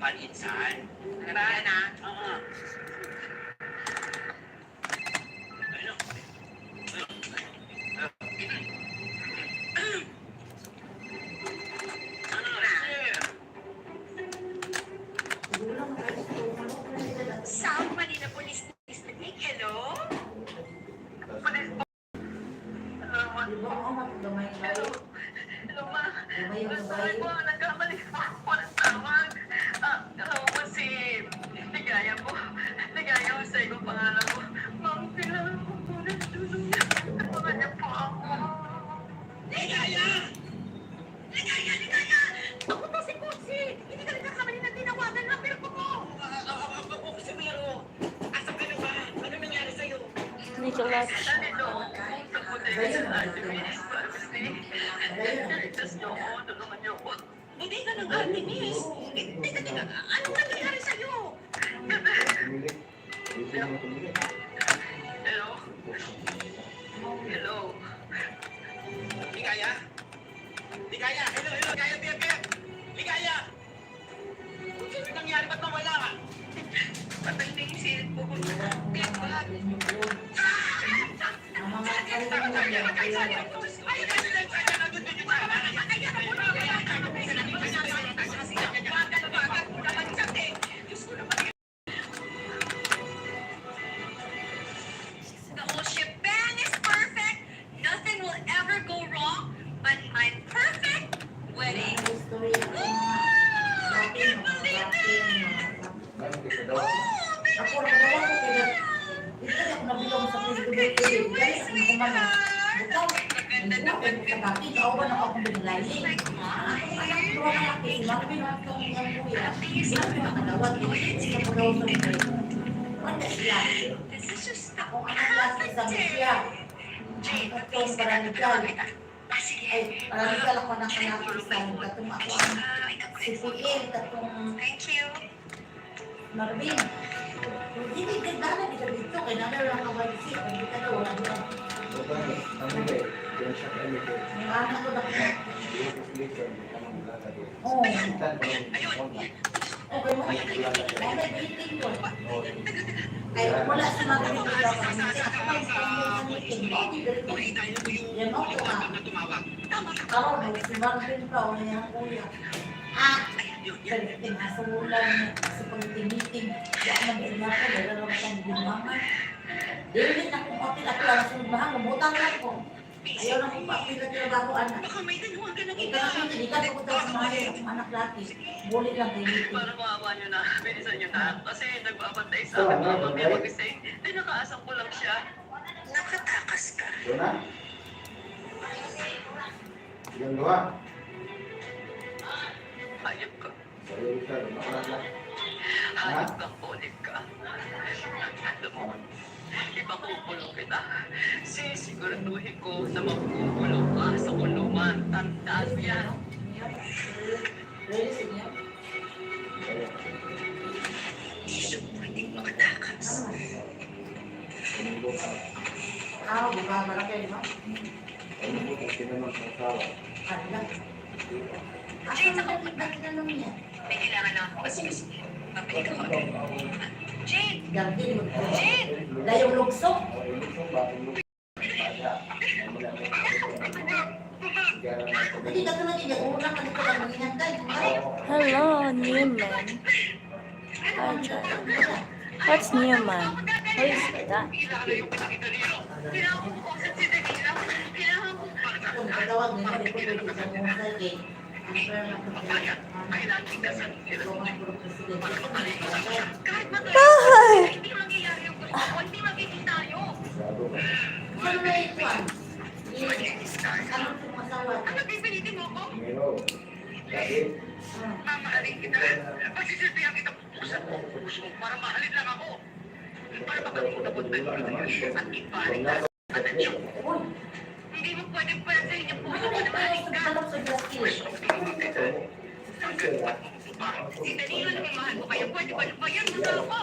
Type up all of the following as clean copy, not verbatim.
harapan, insan. Yan na. Oo. Sam, Manila Police District, hello? Hello, ma. Sorry po, nagkamali po ako ng tawag. Hello po si Ligaya po. Ligaya po sa ibang pangalan ko. Ma'am, kailangan ko po ng tulong niya. Tulungan niyo po ako. Ligaya! Ligaya, Ligaya! Ako to si Kutsi. Hindi ka rin nakamali na tinawagan ng pero ko. Kasi Miro, asan ka na ba? Ano nangyari sa'yo? Nicholas. Nandito, sa puti sa activist, pharmacy. Ligtas niyo ako, tulungan niyo ako. Hindi ka ng activist. Teka, anong nangyayari sa'yo? Hello? Hello? Ligaya? Ligaya! Hello! Ligaya, Bebe! Ligaya! Ano nangyari? Ba't mawala ka? Patay na yung cellphone. Pinagbahat. The whole shebang is perfect. Nothing will ever go wrong. But my perfect wedding. I can't believe it. Ako na wala ko kaya ito na nabilong sa Facebook dahil ang kumana butaw hindi ko kapati ikaw ba na ako binilali anak ko na laki sila pinatong ang kuya sila nakadawat sa pagawin sa mga wala siya This is just ako ang klase sa siya itong parangal ay parangal ako na kanakisan katong ako ang sipuin katong Thank you. Marvin, hindi ganda na dito dito. Kailangan lang kawaisi. Hindi ka na wala doon. Ang anak ko na ko. Oo. Okay mo. May meeting ko. Ay, wala si Marvin ko lang. Ako may sa meeting. Yan mo ko na. Karoon, si Marvin ka. O na yung kuya. Pinasulan sa pag-meeting. Diyan mag-ina ko, dala lang siyang gumaman. Dili na kung hotel ako lang sa lumahan, lumutang lang ko. Ayaw na kung papilat-trabaho, anak. Baka may danuhan ka ng Ito iba. na kung hindi ka pupunta sa mga yung anak laki. Buli lang kay meeting. Para maawa nyo na, bilisan nyo na. Kasi nagbabantay sa akin mga mamaya mag-isay. Ay, nakaasam ko lang siya. Nakatakas ka. Dona? Yang dua? Hayop ka. Saya bisa, dona. Hayop kang ulit ka. Alam mo, ipakukulong kita. Sisiguraduhin ko na magkukulong ka sa kulungan. Tandaan mo yan. Ready, sinya? Hindi siya pwedeng makatakas. Buka malaki, no? Adla. Jane, sa kapit na lang niya. May kailangan na ako kasi mabalik ako agad. Jane! Ganti, Jane! Dayong lugsok. Hindi ka tulad niya. Una ka dito lang maghihantay. Hello, Newman. Hi, John. What's Newman? Who is that? Kailangan ko kasi si Danila. Kailangan ko. Kung katawag niya, hindi ko pwede sa mga salgay. Kailangan tignasan sila. Kahit matay, Bye! hindi mangyayari yung gusto ko. Hindi magiging tayo. Ano na ito ah? Ano itong asawa? Ano pipilitin mo ko? Ah. Mamahalin kita. Pagsisilbihan kita pupusan mo. Para mahalin lang ako. Para makalimutan tayo at ibalik ka sa anak. Uy, Hindi mo pwedeng pwedeng yung puso ano ko na na mahalin ito? ka. Salok sa justice. Si Danilo na may mahal ko kayo. Pwede ba lumayan mo na ako?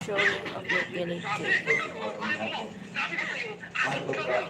Showing of your ability. Sabi ko sa'yo,